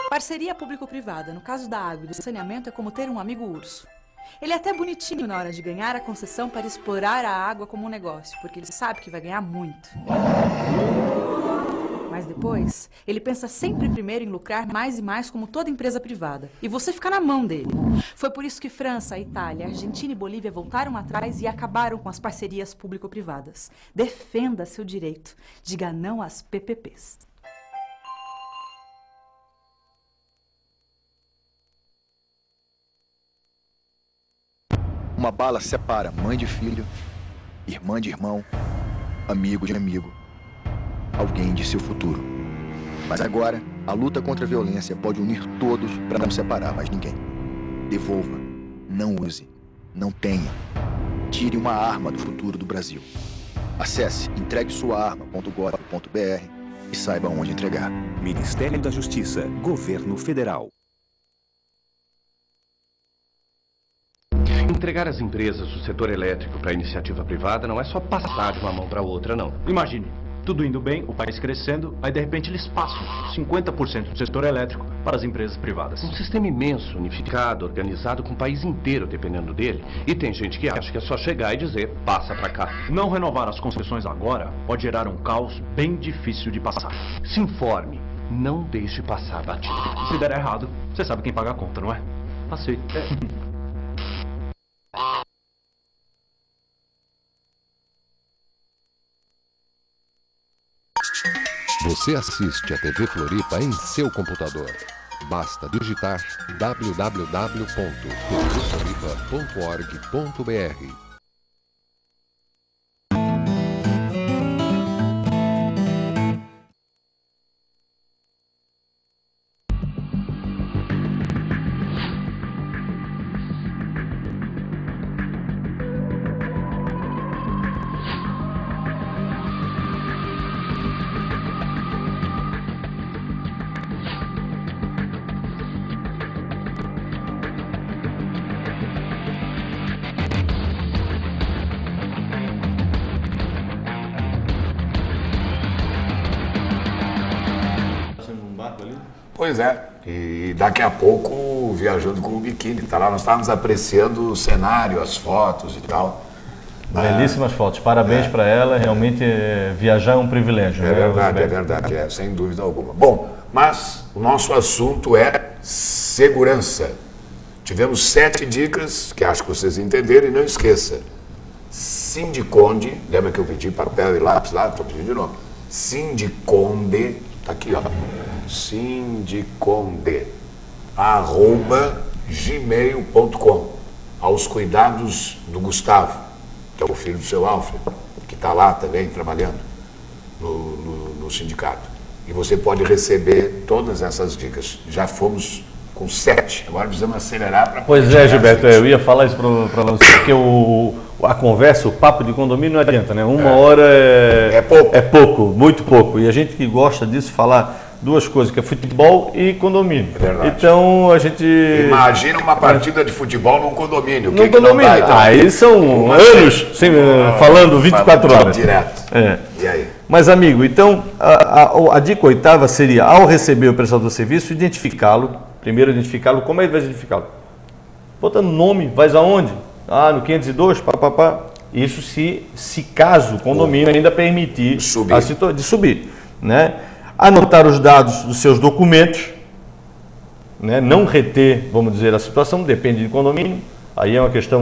E: Parceria público-privada, no caso da água e do saneamento, é como ter um amigo urso. Ele é até bonitinho na hora de ganhar a concessão para explorar a água como um negócio, porque ele sabe que vai ganhar muito. Mas depois, ele pensa sempre primeiro em lucrar mais e mais como toda empresa privada. E você fica na mão dele. Foi por isso que França, Itália, Argentina e Bolívia voltaram atrás e acabaram com as parcerias público-privadas. Defenda seu direito. Diga não às PPPs.
F: Uma bala separa mãe de filho, irmã de irmão, amigo de amigo, alguém de seu futuro. Mas agora, a luta contra a violência pode unir todos para não separar mais ninguém. Devolva, não use, não tenha. Tire uma arma do futuro do Brasil. Acesse entreguesuaarma.gov.br e saiba onde entregar.
G: Ministério da Justiça, Governo Federal.
H: Entregar as empresas do setor elétrico para a iniciativa privada não é só passar de uma mão para outra, não.
I: Imagine, tudo indo bem, o país crescendo, aí de repente eles passam 50% do setor elétrico para as empresas privadas.
H: Um sistema imenso, unificado, organizado com o país inteiro dependendo dele. E tem gente que acha que é só chegar e dizer, passa para cá.
I: Não renovar as concessões agora pode gerar um caos bem difícil de passar.
H: Se informe, não deixe passar batido.
I: Se der errado, você sabe quem paga a conta, não é? Aceito.
D: Você assiste a TV Floripa em seu computador. Basta digitar www.tvfloripa.org.br.
A: Pois é, e daqui a pouco viajando com o biquíni, tá lá, nós estávamos apreciando o cenário, as fotos e tal.
C: Belíssimas fotos, parabéns para ela, realmente viajar é um privilégio.
A: É verdade, sem dúvida alguma. Bom, mas o nosso assunto é segurança. Tivemos 7 dicas que acho que vocês entenderam e não esqueça. Sindiconde, lembra que eu pedi papel e lápis lá? Estou pedindo de novo. Sindiconde, tá aqui ó, sindiconde, @gmail.com, aos cuidados do Gustavo, que é o filho do seu Alfred, que está lá também trabalhando no sindicato. E você pode receber todas essas dicas. Já fomos com 7, agora precisamos acelerar para...
C: Pois é, Gilberto, eu ia falar isso para você, porque a conversa, o papo de condomínio não adianta, né? Uma hora é pouco, muito pouco. E a gente que gosta disso, falar duas coisas, que é futebol e condomínio. É verdade. Então a gente...
A: Imagina uma partida de futebol num condomínio.
C: Num condomínio. Aí são anos falando 24 horas.
A: Direto. E aí?
C: Mas, amigo, então a dica 8ª seria, ao receber o prestador do serviço, identificá-lo. Primeiro identificá-lo. Como é que vai identificá-lo? Botando nome, vais aonde? No 502, papapá. Isso se caso o condomínio ainda permitir de subir, né? Anotar os dados dos seus documentos, né? Não reter, vamos dizer, a situação, depende do condomínio, aí é uma questão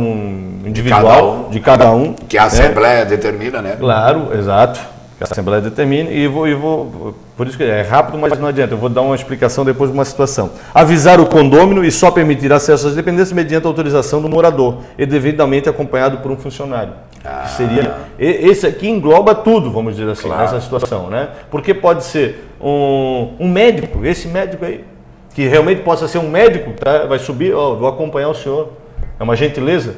C: individual de cada um.
A: Que a Assembleia determina, né?
C: Claro, exato, que a Assembleia determina, e vou, por isso que é rápido, mas não adianta, eu vou dar uma explicação depois de uma situação. Avisar o condômino e só permitir acesso às dependências mediante autorização do morador e devidamente acompanhado por um funcionário. Seria, esse aqui engloba tudo, vamos dizer assim, nessa situação, né? Porque pode ser um médico, esse médico aí, que realmente possa ser um médico, tá? Vai subir, vou acompanhar o senhor, é uma gentileza,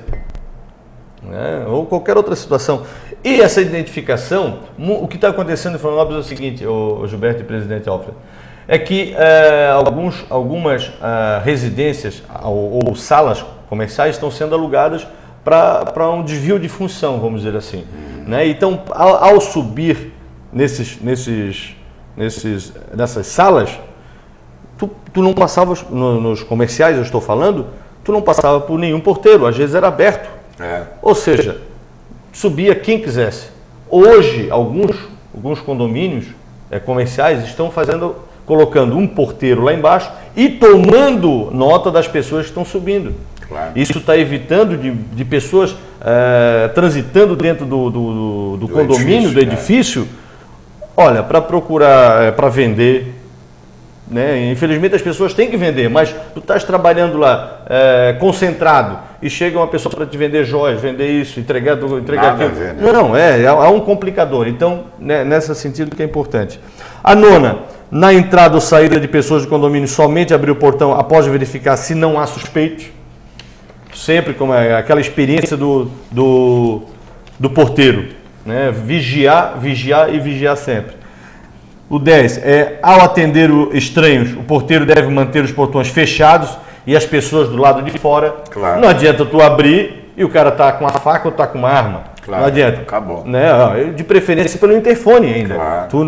C: né? Ou qualquer outra situação. E essa identificação, o que está acontecendo em Florianópolis é o seguinte, o Gilberto e o presidente Alfred, é que algumas residências ou salas comerciais estão sendo alugadas para um desvio de função, vamos dizer assim, né? Então, ao subir nessas salas, tu não passava, nos comerciais eu estou falando, tu não passava por nenhum porteiro, às vezes era aberto. Ou seja, subia quem quisesse. Hoje, alguns condomínios comerciais estão colocando um porteiro lá embaixo e tomando nota das pessoas que estão subindo. Claro. Isso está evitando de pessoas transitando dentro do condomínio, do edifício, olha, para procurar, para vender, né? Infelizmente as pessoas têm que vender, mas tu estás trabalhando lá concentrado e chega uma pessoa para te vender joias, vender isso, entregar aquilo. Não, há um complicador. Então, né, nesse sentido que é importante. A 9ª, na entrada ou saída de pessoas do condomínio, somente abrir o portão após verificar se não há suspeitos. Sempre como aquela experiência do porteiro, né? Vigiar e vigiar sempre. O 10 ao atender estranhos, o porteiro deve manter os portões fechados e as pessoas do lado de fora. Claro. Não adianta tu abrir e o cara tá com a faca ou tá com uma arma. Claro. Não adianta.
A: Acabou.
C: Né? De preferência pelo interfone ainda. Claro. Tu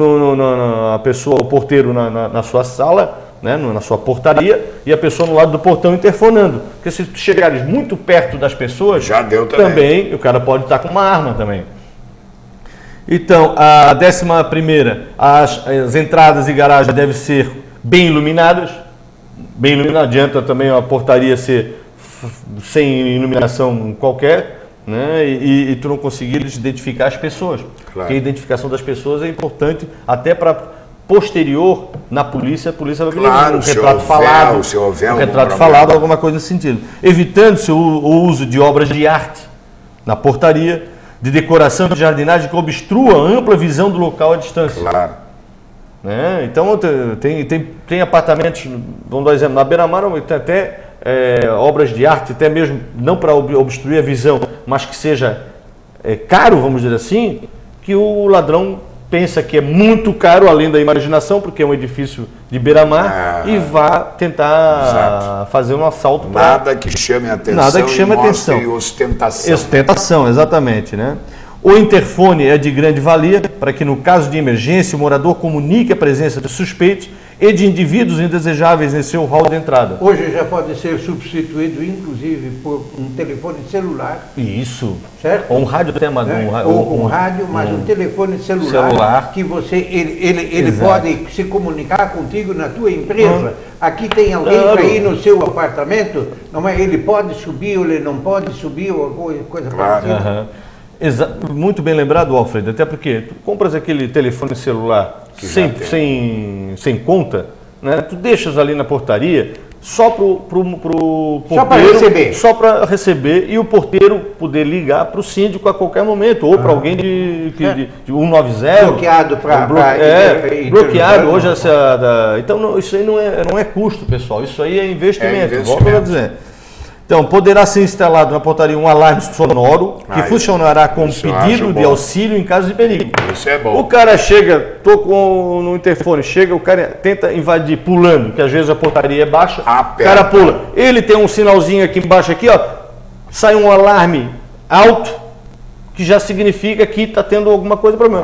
C: a pessoa, o porteiro na sua sala, né, na sua portaria, e a pessoa no lado do portão interfonando. Porque se tu chegares muito perto das pessoas,
A: já deu também.
C: O cara pode estar com uma arma também. Então, a 11ª, as entradas e garagens devem ser bem iluminadas. Bem iluminadas, adianta também a portaria ser sem iluminação qualquer, né? E tu não conseguir identificar as pessoas. Claro. Porque a identificação das pessoas é importante até para posterior na polícia, a polícia vai
A: claro,
C: um retrato falado,
A: alguma
C: coisa nesse sentido. Evitando-se o uso de obras de arte na portaria, de decoração de jardinagem que obstrua a ampla visão do local à distância.
A: Claro.
C: Né? Então, tem apartamentos, vamos dar exemplo, na beira-mar, tem até obras de arte, até mesmo, não para obstruir a visão, mas que seja caro, vamos dizer assim, que o ladrão pensa que é muito caro, além da imaginação, porque é um edifício de beira-mar, e vá tentar fazer um assalto.
A: Nada que chame a atenção.
C: Nada que chame a atenção.
A: Ostentação.
C: Ostentação, exatamente, né? O interfone é de grande valia para que, no caso de emergência, o morador comunique a presença de suspeitos e de indivíduos indesejáveis em seu hall de entrada.
B: Hoje já pode ser substituído, inclusive, por um telefone celular.
C: Isso.
B: Certo?
C: Ou um rádio até, mas
B: ou um rádio, mas um telefone celular. Que você, ele pode se comunicar contigo na tua empresa. Aqui tem alguém para ir no seu apartamento, não é? Ele pode subir ou ele não pode subir, ou coisa parecida.
C: Muito bem lembrado, Alfredo, até porque tu compras aquele telefone celular sem conta, né? Tu deixas ali na portaria só pro porteiro, só para receber e o porteiro poder ligar para o síndico a qualquer momento, ou para alguém de 190.
B: Bloqueado para
C: bloqueado hoje então isso aí não é custo, pessoal, isso aí é investimento. Volto a dizer. Então, poderá ser instalado na portaria um alarme sonoro que funcionará como pedido de auxílio em caso de perigo.
A: Isso é bom.
C: O cara chega, no interfone, o cara tenta invadir pulando, que às vezes a portaria é baixa, o cara pula. Ele tem um sinalzinho aqui embaixo, aqui, ó, sai um alarme alto, que já significa que está tendo alguma coisa para mim.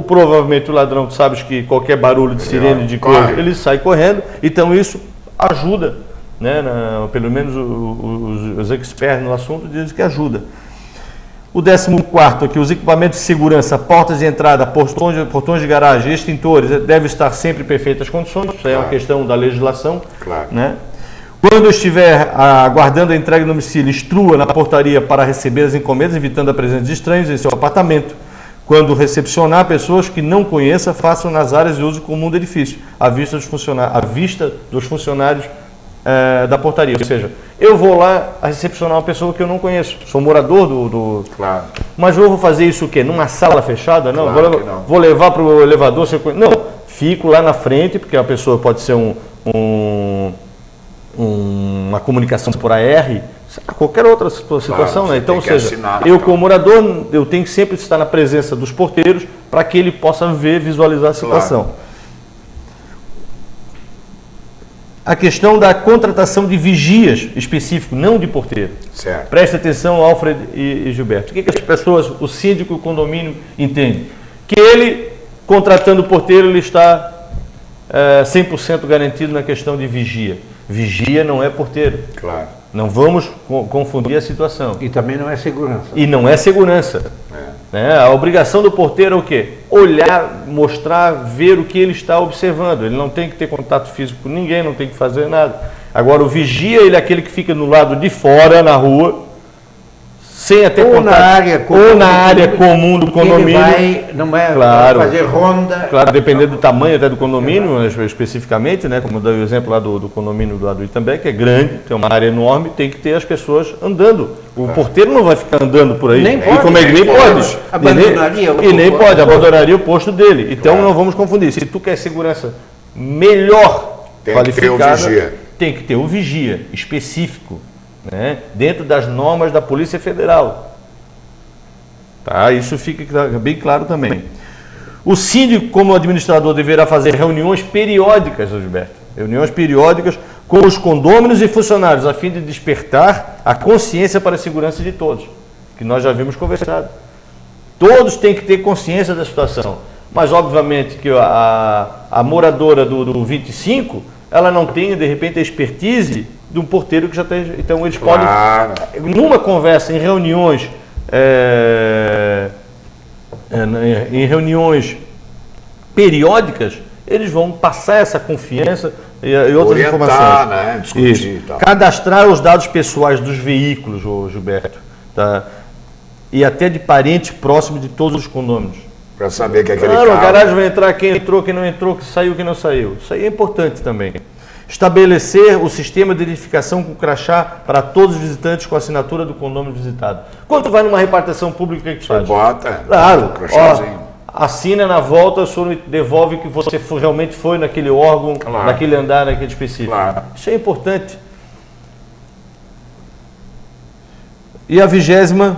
C: Provavelmente o ladrão, tu sabes que qualquer barulho de sirene de coisa, ele sai correndo, então isso ajuda. Né, pelo menos os experts no assunto dizem que ajuda. O 14º aqui, os equipamentos de segurança, portas de entrada, portões de garagem, extintores, devem estar sempre em perfeitas condições, isso é uma questão da legislação. Né? Quando estiver aguardando a entrega no domicílio, instrua na portaria para receber as encomendas, evitando a presença de estranhos em seu apartamento. Quando recepcionar pessoas que não conheça, façam nas áreas de uso comum do edifício, à vista dos funcionários da portaria, ou seja, eu vou lá a recepcionar uma pessoa que eu não conheço, sou morador do...
A: Claro.
C: Mas eu vou fazer isso o quê? Numa sala fechada? Não,
A: claro
C: vou levar para o elevador, não, fico lá na frente, porque a pessoa pode ser uma comunicação por AR, qualquer outra situação, né? Então, ou seja, assinar, como morador, eu tenho que sempre estar na presença dos porteiros para que ele possa visualizar a situação. Claro. A questão da contratação de vigias específico, não de porteiro.
A: Certo.
C: Preste atenção, Alfred e Gilberto. O que as pessoas, o síndico e o condomínio entendem? Que ele, contratando o porteiro, ele está 100% garantido na questão de vigia. Vigia não é porteiro.
A: Claro.
C: Não vamos confundir a situação.
B: E também não é segurança.
C: E não é segurança. A obrigação do porteiro é o quê? Olhar, mostrar, ver o que ele está observando. Ele não tem que ter contato físico com ninguém, não tem que fazer nada. Agora, o vigia, ele é aquele que fica no lado de fora, na rua, sem até contato. Na área comum do condomínio.
B: Ele vai, fazer ronda.
C: Claro, dependendo do tamanho até do condomínio, especificamente, né? Como deu o exemplo lá do condomínio do Itambé, que é grande, tem uma área enorme, tem que ter as pessoas andando. O porteiro não vai ficar andando por aí.
B: Nem pode.
C: Nem pode.
B: Abandonaria
C: o posto dele. Então não vamos confundir. Se tu quer segurança melhor qualificada, tem que ter o vigia específico. Né, dentro das normas da Polícia Federal. Tá? Isso fica bem claro também. O síndico, como administrador, deverá fazer reuniões periódicas, Gilberto, reuniões periódicas com os condôminos e funcionários, a fim de despertar a consciência para a segurança de todos, que nós já vimos conversado. Todos têm que ter consciência da situação, mas obviamente que a moradora do 25, ela não tem, de repente, a expertise de um porteiro que já tem. Então eles podem, numa conversa, em reuniões, periódicas, eles vão passar essa confiança e outras informações.
A: Né? Discutir e tal.
C: Cadastrar os dados pessoais dos veículos, Gilberto, tá? E até de parentes próximos de todos os condôminos.
A: Para saber que aquele carro...
C: a garagem vai entrar, quem entrou, quem não entrou, quem saiu, quem não saiu. Isso aí é importante também. Estabelecer o sistema de identificação com crachá para todos os visitantes com a assinatura do condomínio visitado. Quando tu vai numa repartição pública, o que tu faz?
A: Bota.
C: Claro. Assina na volta, o senhor devolve que você realmente foi naquele órgão, naquele andar, naquele específico.
A: Claro.
C: Isso é importante. E a 20ª,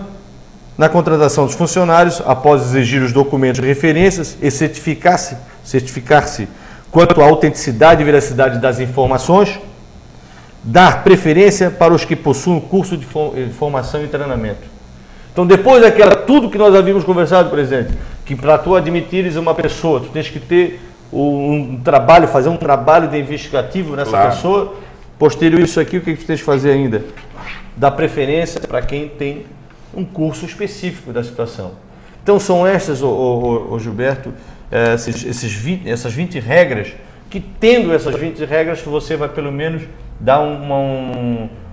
C: na contratação dos funcionários, após exigir os documentos de referências e certificar-se quanto à autenticidade e veracidade das informações, dar preferência para os que possuem curso de formação e treinamento. Então, depois daquela, tudo que nós havíamos conversado, presidente, que para tu admitires uma pessoa, tu tens que ter um trabalho, fazer um trabalho de investigativo nessa pessoa. Posterior a isso aqui, o que você tem que fazer ainda? Dar preferência para quem tem um curso específico da situação. Então são estas, Gilberto, essas 20 regras, que tendo essas 20 regras, você vai pelo menos dar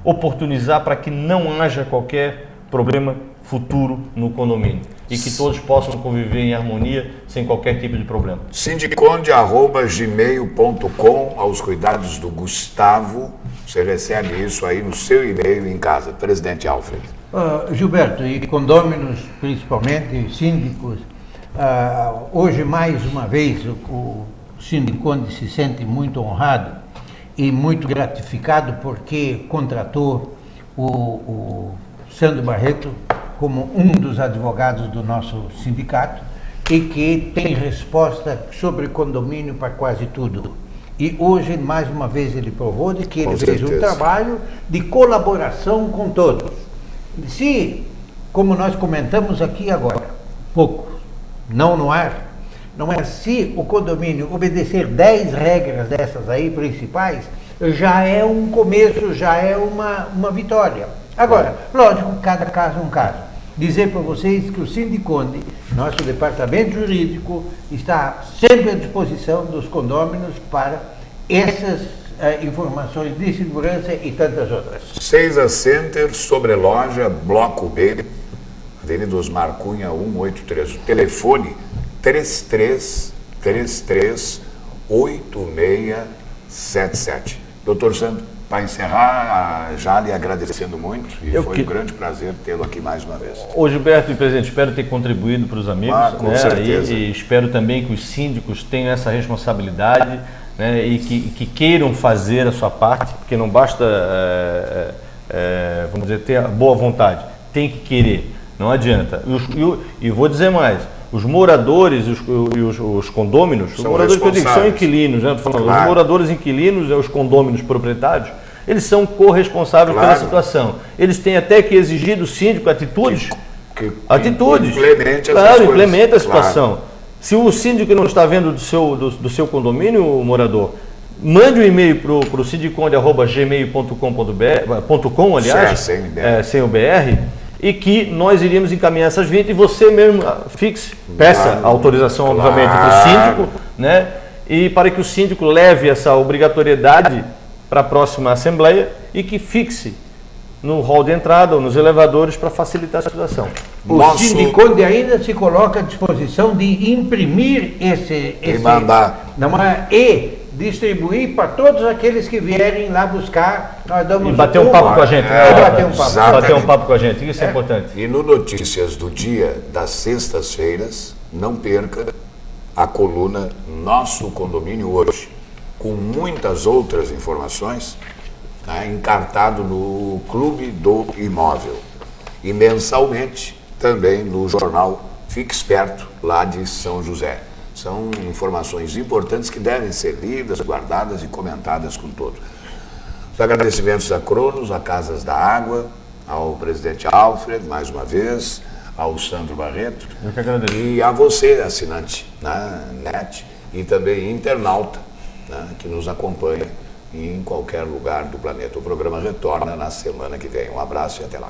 C: oportunizar para que não haja qualquer problema futuro no condomínio e que todos possam conviver em harmonia sem qualquer tipo de problema.
A: sindiconde@gmail.com, aos cuidados do Gustavo. Você recebe isso aí no seu e-mail em casa. Presidente Alfred.
B: Gilberto, e condôminos, principalmente, síndicos, hoje mais uma vez o Sindiconde se sente muito honrado e muito gratificado porque contratou o Sandro Barreto como um dos advogados do nosso sindicato e que tem resposta sobre condomínio para quase tudo. E hoje, mais uma vez, ele provou de que ele fez um trabalho de colaboração com todos. Se, como nós comentamos aqui agora, pouco, não no ar, não é, se o condomínio obedecer 10 regras dessas aí principais, já é um começo, já é uma vitória. Agora, lógico, cada caso é um caso. Dizer para vocês que o Sindiconde, nosso departamento jurídico, está sempre à disposição dos condôminos para essas informações de segurança e tantas outras.
A: Seiza Center, Sobreloja, Bloco B, Avenida Osmar Cunha, 183. O telefone 33-8677. Doutor Sandro, para encerrar, já lhe agradecendo muito e foi um grande prazer tê-lo aqui mais uma vez.
C: Ô Gilberto e presidente, espero ter contribuído para os amigos,
A: com certeza.
C: E espero também que os síndicos tenham essa responsabilidade, né, e que queiram fazer a sua parte, porque não basta, vamos dizer, ter boa vontade, tem que querer, não adianta. E vou dizer mais, os moradores e os condôminos, os moradores que eu digo são inquilinos, né? Tô falando, os moradores inquilinos e os condôminos proprietários, eles são corresponsáveis pela situação. Eles têm até que exigir do síndico atitudes. Implemente a situação. Se o síndico não está vendo do seu condomínio, o morador, mande um e-mail para o sindiconde@gmail.com, aliás, sem o BR, e que nós iríamos encaminhar essas 20 e você mesmo fixe, peça a autorização, obviamente, para o síndico, né? E para que o síndico leve essa obrigatoriedade para a próxima assembleia e que fixe no hall de entrada ou nos elevadores para facilitar a situação.
B: O Sindiconde ainda se coloca à disposição de imprimir esse
A: mandar.
B: E distribuir para todos aqueles que vierem lá buscar. Nós damos
C: e bater um papo com a gente.
A: Bater
C: um papo com a gente, isso é importante.
A: E no Notícias do Dia, das sextas-feiras, não perca a coluna Nosso Condomínio Hoje, com muitas outras informações, encartado no Clube do Imóvel. E mensalmente também no jornal Fique Esperto, lá de São José. São informações importantes que devem ser lidas, guardadas e comentadas com todos. Os agradecimentos a Cronos, a Casas da Água, ao presidente Alfred, mais uma vez, ao Sandro Barreto.
C: Eu que agradeço.
A: E a você, assinante na NET, e também internauta, que nos acompanha em qualquer lugar do planeta. O programa retorna na semana que vem. Um abraço e até lá.